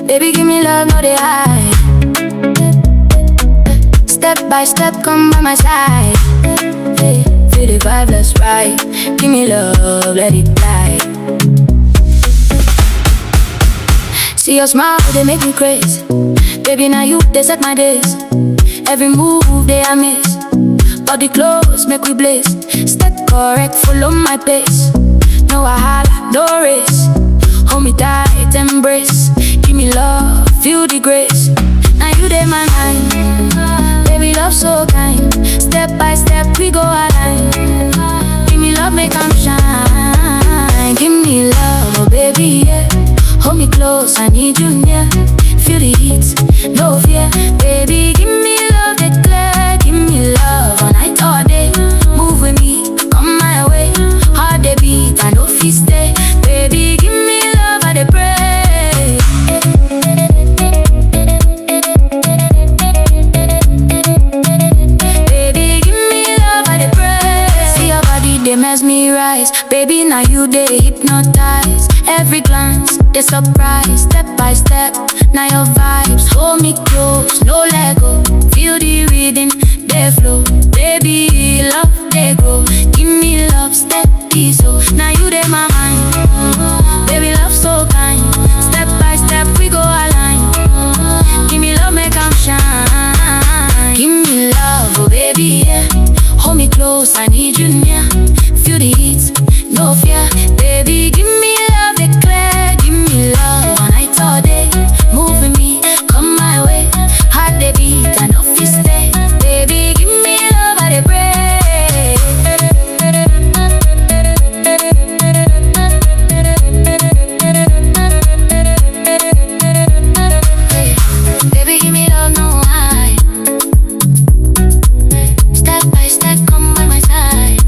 Baby, give me love, no they hide. Step by step, come by my side. Feel the vibe, that's right. Give me love, let it fly. See your smile, they make me crazy. Baby, now you, they set my days. Every move, they I miss. Body close, make we blaze. Step correct, follow my pace. No wahala, no race. Hold me tight, embrace. Give me love, feel the grace. Now you dey my mind. Baby, love so kind. Step by step, we go align. Give me love, make 'em shine. Give me love, oh baby, yeah. Hold me close, I need you near. Feel the heat, no fear. Baby, give me love, that clear. Give me love, all night, all day. Move with me, come my way. Heart they beat, I know if you stay. Baby, give me love, I dey pray. Baby, give me love, I dey pray. See your body, they mesmerize. Baby, now you they hypnotize. Every glance, they surprise. Step by step, now your vibes hold me close, no let go. Feel the rhythm, they flow. Baby, love, they grow. Give me love, steady so. Now you they my mind. Baby, love so kind. Step by step, we go align. Give me love, make 'em shine. Give me love, oh baby, yeah. Hold me close, I need you near. Feel the heat, no fear. Baby, give me love, declare. Give me love, all night, all day. Move with me, come my way. Heart they beat, I know if you stay. Baby, give me love, I dey pray. Baby, give me love, no hide. Step by step, come by my side.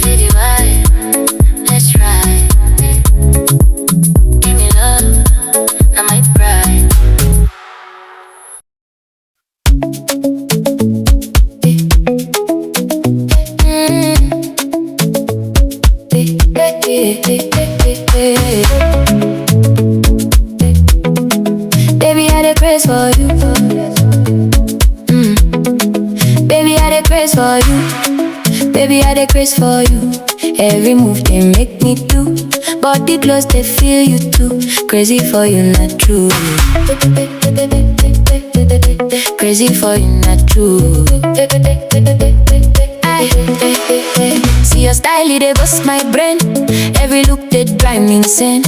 Feel the vibe, let's ride. Give me love, I'm my pride. Baby, I dey craze for you. Baby, I dey craze for you. Baby, I dey craze for you. Every move they make me do. Body close, they feel you too. Crazy for you, not true. Crazy for you, not true. See your style, they bust my brain. Every look they drive me insane.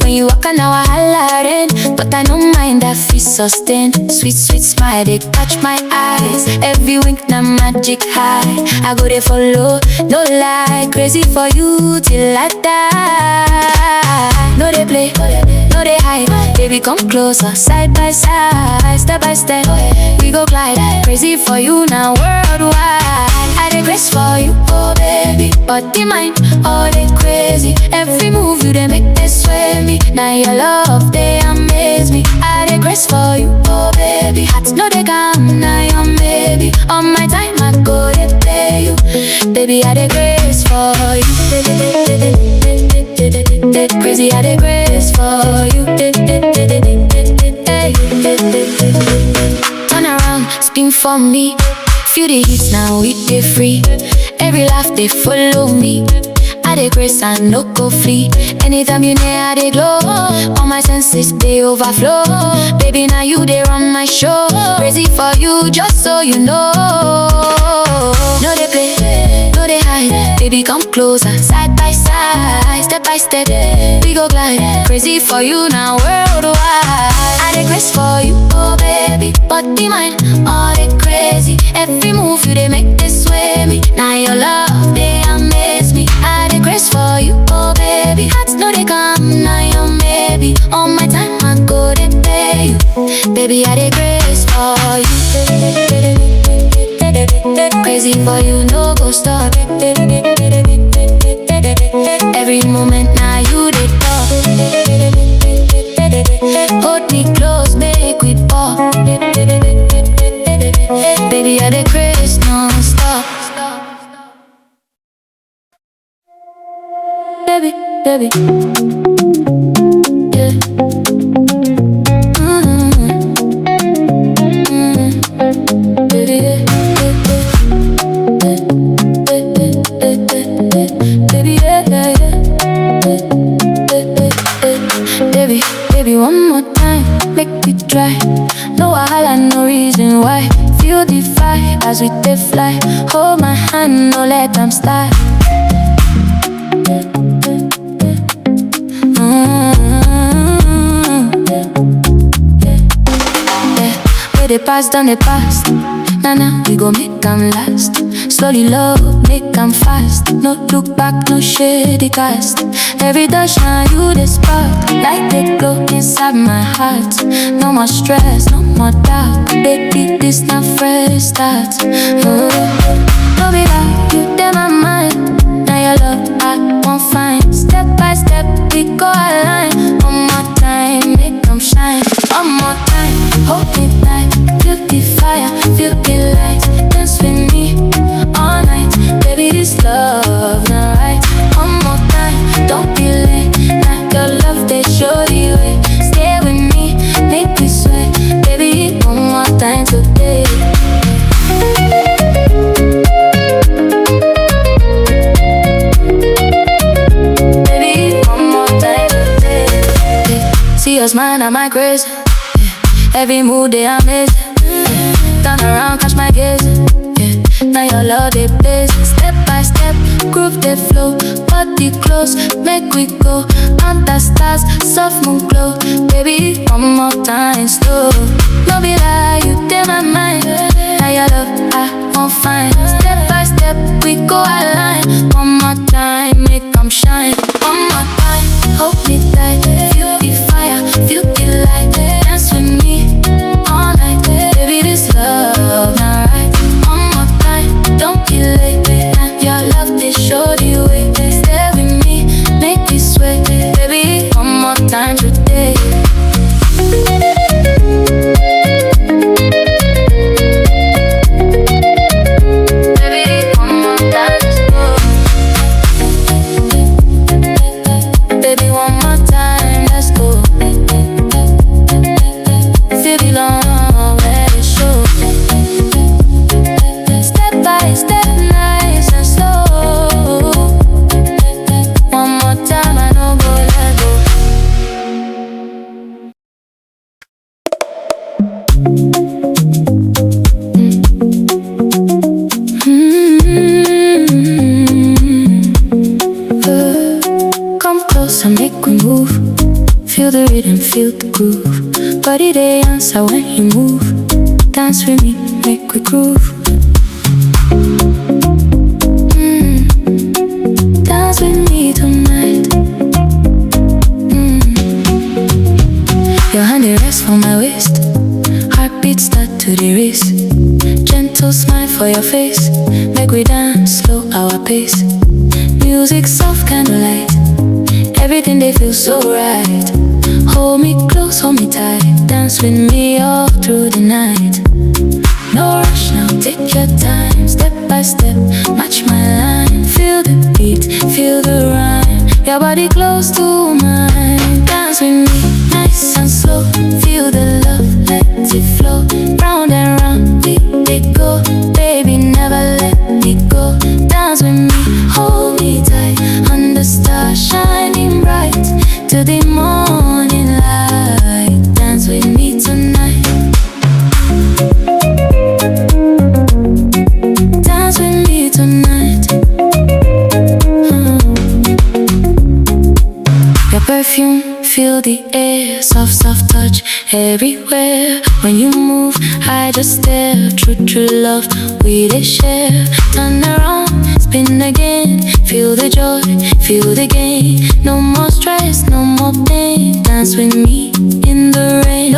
When you walk on our hollering, but I don't mind that feel sustained. Sweet, sweet smile, they catch my eyes. Every wink, na magic high. I go they follow, no lie. Crazy for you till I die. No they play, no they hide. Baby, come closer, side by side, step by step. We go glide. Crazy for you now worldwide. I dey craze for you, oh baby. Body, mind, all they crazy. Every move you they make they sway me. Now your love, they amaze me. I dey craze for you, oh baby. Hearts no they come, now your baby. On my time I go they play you. Baby, I dey craze for you. Crazy, I dey craze for you. Turn around, spin for me. Feel the heat now, we dey free. Every laugh they follow me. I dey grace and no go flee. Anytime you near, I dey glow. All my senses they overflow. Baby, now you they run my show. Crazy for you, just so you know. No they play, no they hide. Baby, come closer, side by side, step by step. We go glide. Crazy for you now worldwide. I dey grace for you, oh baby. Body, mind, all they crazy. Every move you they make they sway me. Now your love they amaze me. I dey craze for you, oh baby. Hearts know they come, now your maybe. On my time I go they pay you. Baby, I dey craze for you. Crazy for you, no go stop. Every moment now you they talk. Hold me close, make baby. Yeah. Baby, yeah. Baby, yeah, yeah, yeah. Baby, one more time, make it dry. No wahala, no reason why. Feel the fire as we dey fly. Hold my hand, no let them start. Where they pass, done the past. Nah, we gon' make them last. Slowly love, make them fast. No look back, no shady cast. Every door shine, you the spark. Like the glow inside my heart. No more stress, no more doubt. Baby, this not fresh start. No be like you in my mind. Now your love I won't find. Step by step, we go align. One more time, make them shine. One more time, hold me tight. Feel the fire, feel the light. Dance with me all night. Baby, this love not right. One more time, don't be late. Now your love, they show the way. Stay with me, make me sweat. Baby, one more time today. Baby, one more time today. See your smile, I'm my grace. Every mood they amazing. Turn around, catch my gaze. Now your love they blaze. Step by step, groove they flow. Body close, make we go. Under stars, soft moon glow. Baby, one more time slow. No be lie, you in my mind. Now your love I won't find. Step by step, we go align. One more time, make them shine. One more time, hold me tight. Feel the fire, feel the light. Dance with me all night. Baby, this love not right. One more time, don't be late. And your love, they show the way. Stay with me, make me sweat. Baby, one more time today. Baby, one more time today. Baby, one more time, let's go. Feel the long, let it show. Step by step, nice and slow. One more time, I know go let go. Come closer, make we move. Feel the rhythm, feel the groove. Body they answer when you move. Dance with me, make we groove. Dance with me tonight. Your hand they rest on my waist. Heartbeat start to the race. Gentle smile for your face. Make we dance, slow our pace. Music soft candlelight. Everything they feel so right. Hold me close, hold me tight. Dance with me all through the night. No rush now, take your time. Step by step, match my line. Feel the beat, feel the rhyme. Your body close to mine. Dance with me, nice and slow. Feel the love, let it flow. Round and round, we go. Baby, never let me go. Dance with me, hold me tight. Under stars shining bright. To the morning light. Dance with me tonight. Dance with me tonight. Your perfume, feel the air. Soft, soft touch everywhere. When you move, I just stare. True, true love, we they share. Turn around, spin again. Feel the joy, feel the gain. No more stress, no more pain. Dance with me in the rain.